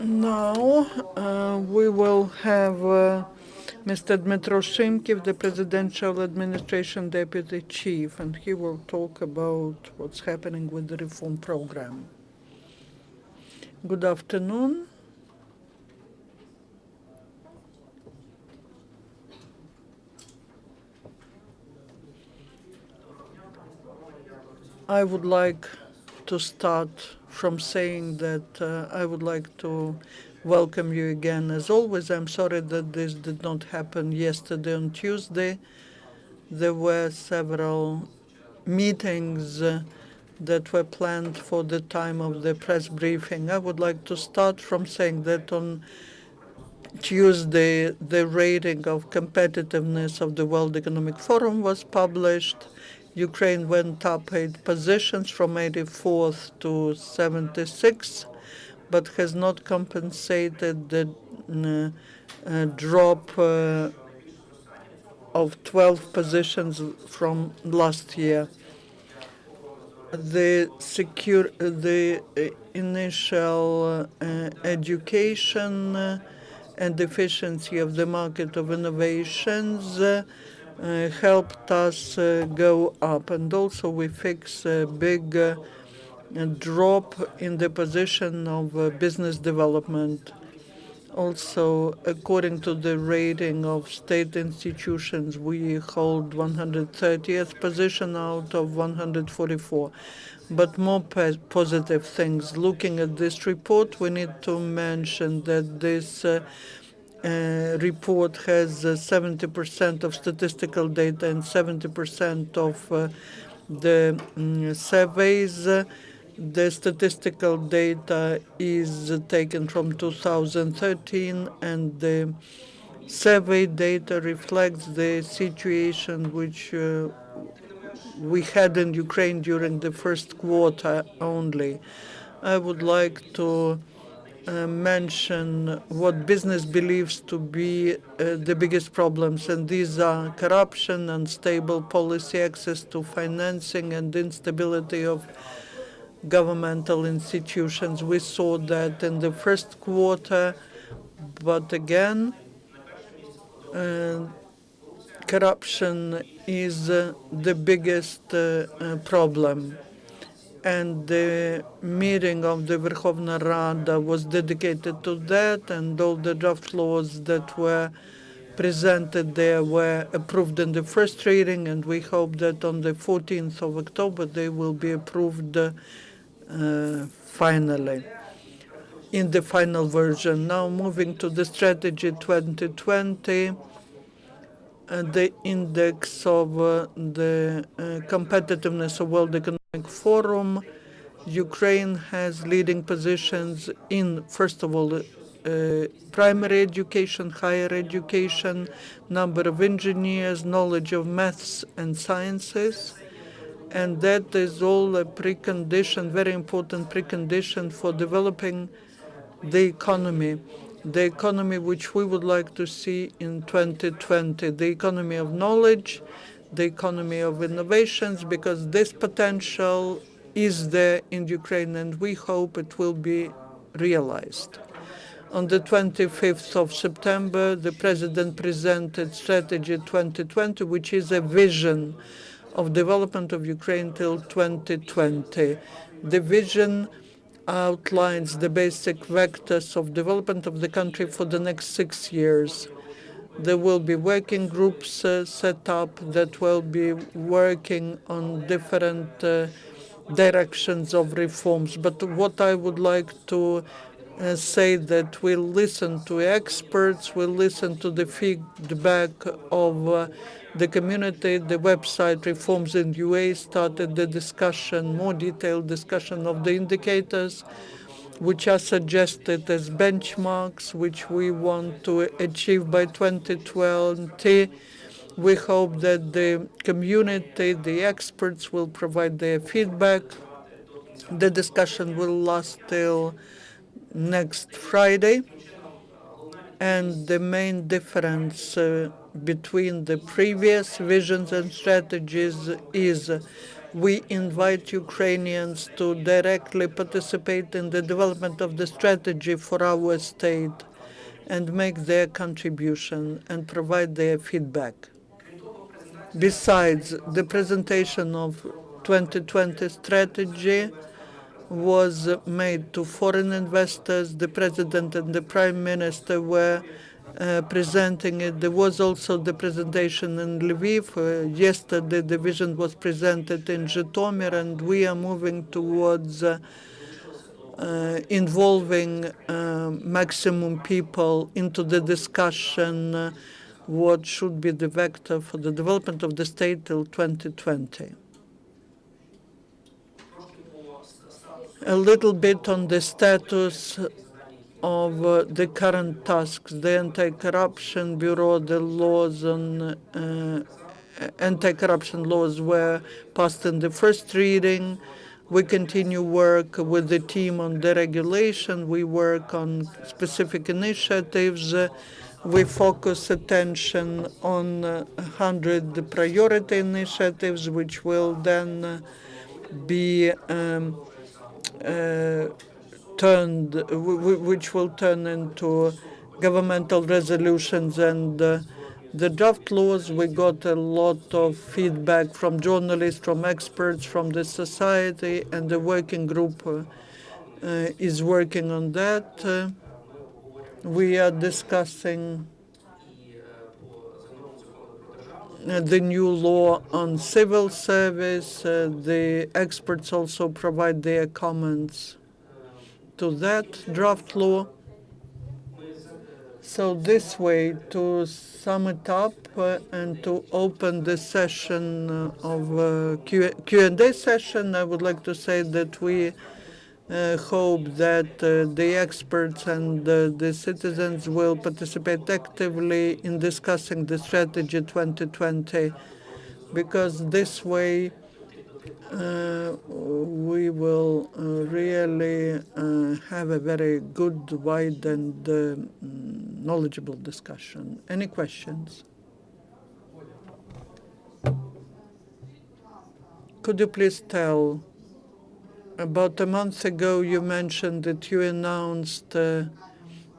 Now we will have Mr. Dmytro Shymkiv, the Presidential Administration Deputy Chief, and he will talk about what's happening with the reform program. Good afternoon. I would like to start from saying that I would like to welcome you again. As always, I'm sorry that this did not happen yesterday on Tuesday. There were several meetings that were planned for the time of the press briefing. I would like to start from saying that on Tuesday, the rating of competitiveness of the World Economic Forum was published. Ukraine went up 8 positions from 84th to 76, but has not compensated the drop of 12 positions from last year. The initial education and efficiency of the market of innovations helped us go up, and also we fix a big drop in the position of business development. Also, according to the rating of state institutions, we hold 130th position out of 144. But more positive things. Looking at this report, we need to mention that this report has 70% of statistical data and 70% of the surveys. The statistical data is taken from 2013, and the survey data reflects the situation which we had in Ukraine during the first quarter only. I would like to mention what business believes to be the biggest problems, and these are corruption, unstable policy, access to financing, and instability of governmental institutions. We saw that in the first quarter, but again, corruption is the biggest problem. And the meeting of the Verkhovna Rada was dedicated to that, and all the draft laws that were presented there were approved in the first reading, and we hope that on the 14th of October they will be approved finally in the final version. Now moving to the strategy 2020, the index of the competitiveness of World Economic Forum. Ukraine has leading positions in, first of all, primary education, higher education, number of engineers, knowledge of maths and sciences, and that is all a precondition, very important precondition for developing the economy which we would like to see in 2020, the economy of knowledge, the economy of innovations, because this potential is there in Ukraine, and we hope it will be realized. On the 25th of September, the President presented Strategy 2020, which is a vision of development of Ukraine till 2020. The vision outlines the basic vectors of development of the country for the next 6 years. There will be working groups set up that will be working on different directions of reforms. But what I would like to say that we'll listen to experts, we'll listen to the feedback of the community. The website Reforms in UA started the discussion, more detailed discussion of the indicators which are suggested as benchmarks, which we want to achieve by 2020. We hope that the community, the experts, will provide their feedback. The discussion will last till next Friday, and the main difference between the previous visions and strategies is We invite Ukrainians to directly participate in the development of the strategy for our state and make their contribution and provide their feedback. Besides, the presentation of 2020 strategy was made to foreign investors. The president and the prime minister were presenting it. There was also the presentation in Lviv. Yesterday, the vision was presented in Zhytomyr, and we are moving towards involving maximum people into the discussion what should be the vector for the development of the state till 2020. A little bit on the status of the current tasks, the Anti-Corruption Bureau, the laws on anti-corruption laws were passed in the first reading. We continue work with the team on deregulation. We work on specific initiatives. We focus attention on 100 priority initiatives, which will then be which will turn into governmental resolutions. And the draft laws, we got a lot of feedback from journalists, from experts, from the society, and the working group is working on that. We are discussing the new law on civil service. The experts also provide their comments to that draft law. So this way, to sum it up and to open the session of Q&A session, I would like to say that we hope that the experts and the citizens will participate actively in discussing the strategy 2020, because this way we will really have a very good, wide, and knowledgeable discussion. Any questions? Could you please tell, about a month ago you mentioned that you announced that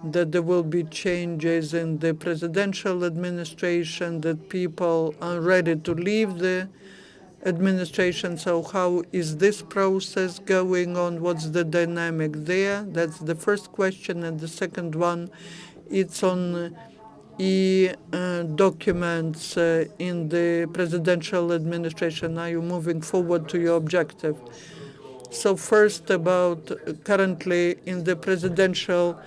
there will be changes in the presidential administration, that people are ready to leave the administration. So how is this process going on? What's the dynamic there? That's the first question. And the second one, it's on documents in the presidential administration. Are you moving forward to your objective? So first, about currently in the presidential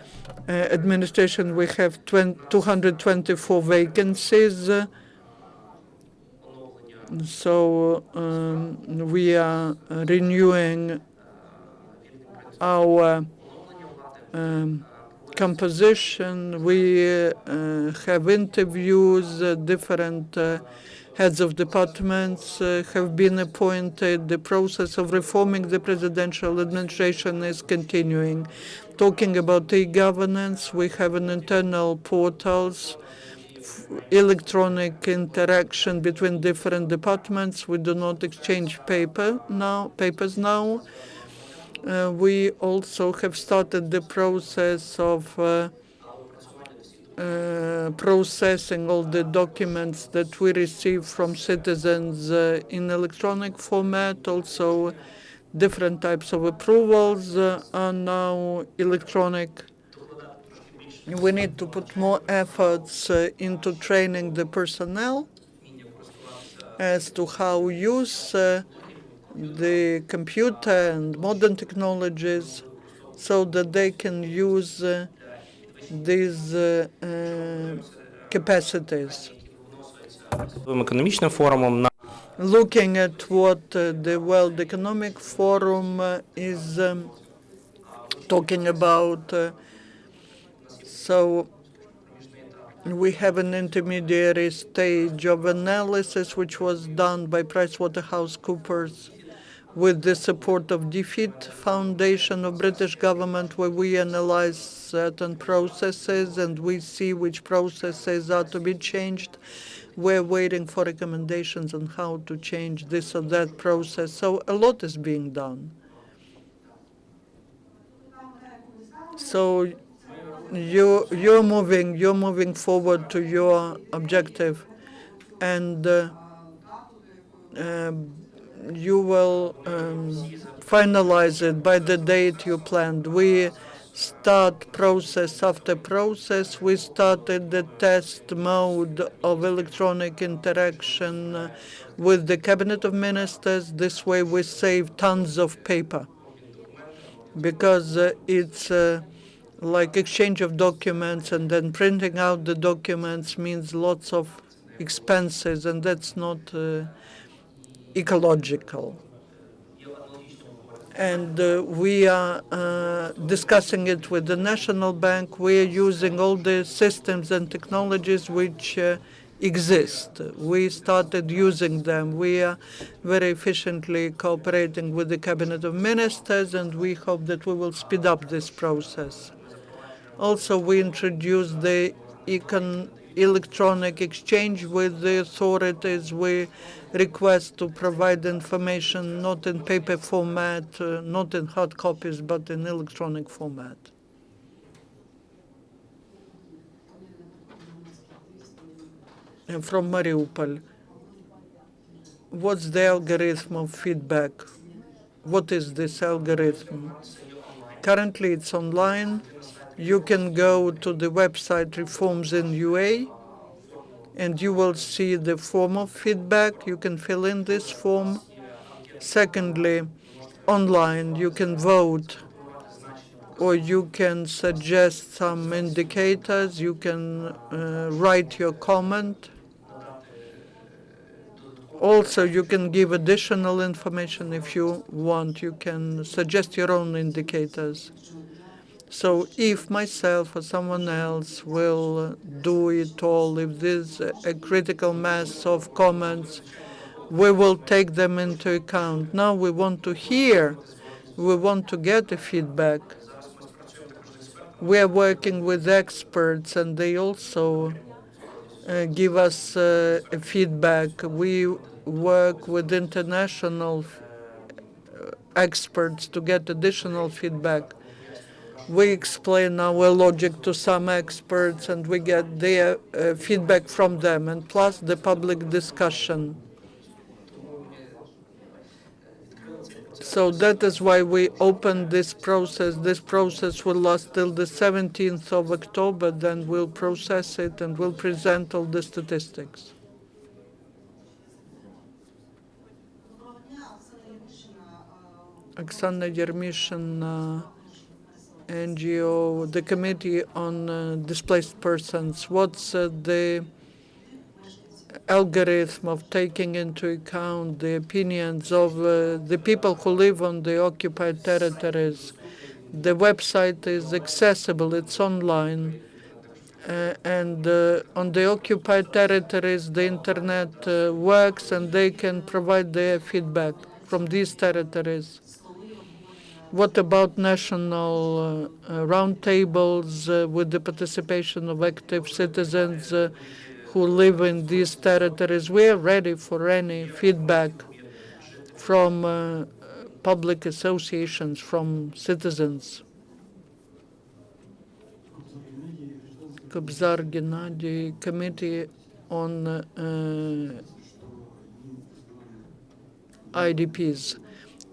administration, we have 224 vacancies. So we are renewing our composition. We have interviews. Different heads of departments have been appointed. The process of reforming the presidential administration is continuing. Talking about e-governance, we have an internal portals, electronic interaction between different departments. We do not exchange papers now. We also have started the process of processing all the documents that we receive from citizens in electronic format. Also, different types of approvals are now electronic. We need to put more efforts into training the personnel as to how use the computer and modern technologies so that they can use these capacities. Looking at what the World Economic Forum is talking about, so we have an intermediary stage of analysis which was done by PricewaterhouseCoopers with the support of Defeat Foundation of British government, where we analyze certain processes and we see which processes are to be changed. We're waiting for recommendations on how to change this or that process. So a lot is being done. So you're moving forward to your objective, and um, you will finalize it by the date you planned. We start process after process. We started the test mode of electronic interaction with the Cabinet of Ministers. This way we save tons of paper, because it's like exchange of documents, and then printing out the documents means lots of expenses, and that's not ecological. And we are discussing it with the National Bank. We are using all the systems and technologies which exist. We started using them. We are very efficiently cooperating with the Cabinet of Ministers, and we hope that we will speed up this process. Also, we introduced the electronic exchange with the authorities. We request to provide information not in paper format, not in hard copies, but in electronic format. And from Mariupol, what's the algorithm of feedback? What is this algorithm? Currently, it's online. You can go to the website Reforms in UA, and you will see the form of feedback. You can fill in this form. Secondly, online, you can vote, or you can suggest some indicators. You can write your comment. Also, you can give additional information if you want. You can suggest your own indicators. So if myself or someone else will do it all, if there's a critical mass of comments, we will take them into account. Now we want to hear, we want to get the feedback. We are working with experts, and they also give us feedback. We work with international experts to get additional feedback. We explain our logic to some experts, and we get their feedback from them, and plus the public discussion. So that is why we opened this process. This process will last till the 17th of October. Then we'll process it and we'll present all the statistics. Oksana Yermishin, NGO, the Committee on Displaced Persons. What's the algorithm of taking into account the opinions of the people who live on the occupied territories? The website is accessible, it's online, and on the occupied territories the internet works, and they can provide their feedback from these territories. What about national roundtables with the participation of active citizens who live in these territories? We are ready for any feedback from public associations, from citizens. Kobzar Gennady, Committee on IDPs.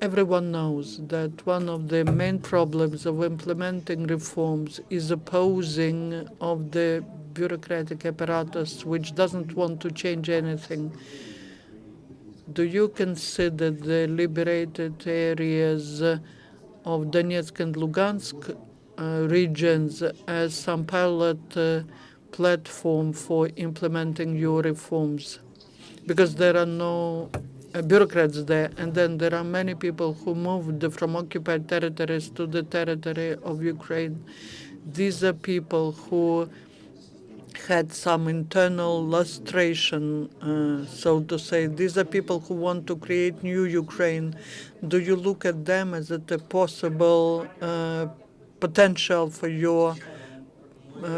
Everyone knows that one of the main problems of implementing reforms is opposing of the bureaucratic apparatus, which doesn't want to change anything. Do you consider the liberated areas of Donetsk and Lugansk regions as some pilot platform for implementing your reforms? Because there are no bureaucrats there, and then there are many people who moved from occupied territories to the territory of Ukraine. These are people who had some internal lustration, so to say. These are people who want to create new Ukraine. Do you look at them as a possible potential for your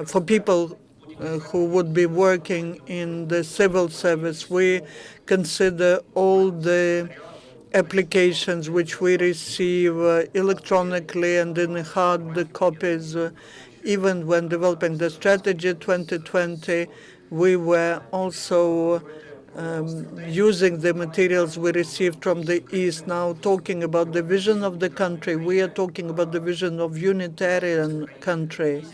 for people who would be working in the civil service. We consider all the applications which we receive electronically and in hard copies. Even when developing the strategy 2020, we were also using the materials we received from the East. Now, talking about the vision of the country, we are talking about the vision of unitarian country.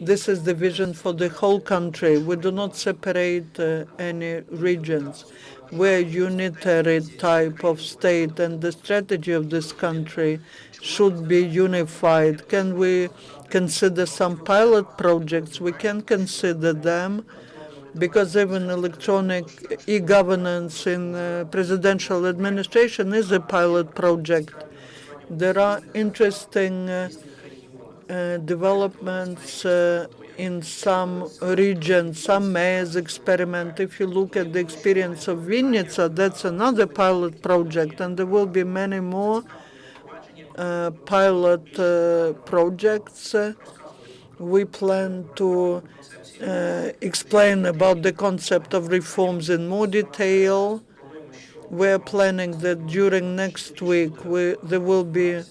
This is the vision for the whole country. We do not separate any regions. We're a unitary type of state, and the strategy of this country should be unified. Can we consider some pilot projects? We can consider them, because even electronic e-governance in presidential administration is a pilot project. There are interesting developments in some regions, some mayors experiment. If you look at the experience of Vinnytsia, that's another pilot project, and there will be many more pilot projects. We plan to explain about the concept of reforms in more detail. We're planning that during next week there will be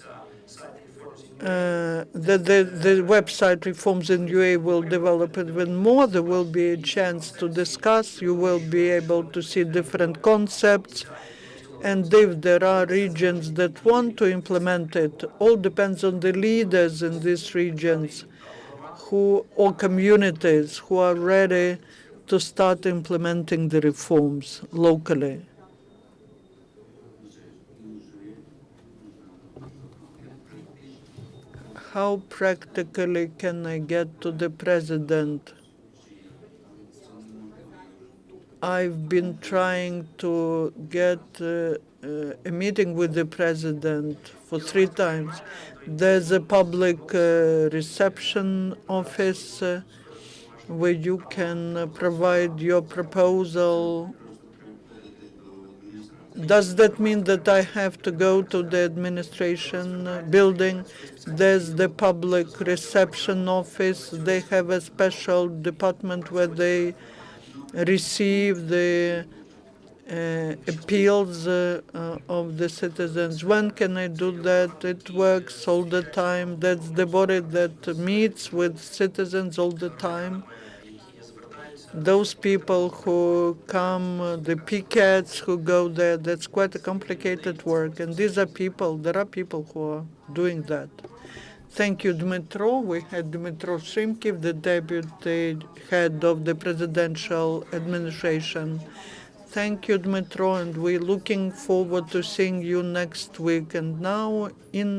the website reforms in UA will develop even more. There will be a chance to discuss. You will be able to see different concepts. And if there are regions that want to implement it, all depends on the leaders in these regions or communities who are ready to start implementing the reforms locally. How practically can I get to the president? I've been trying to get a meeting with the president for 3 times. There's a public reception office where you can provide your proposal. Does that mean that I have to go to the administration building? There's the public reception office. They have a special department where they receive the appeals of the citizens. When can I do that? It works all the time. That's the body that meets with citizens all the time. Those people who come, the pickets who go there, that's quite a complicated work. And there are people who are doing that. Thank you, Dmytro. We had Dmytro Shymkiv, the deputy head of the presidential administration. Thank you, Dmytro, and we're looking forward to seeing you next week. And now, in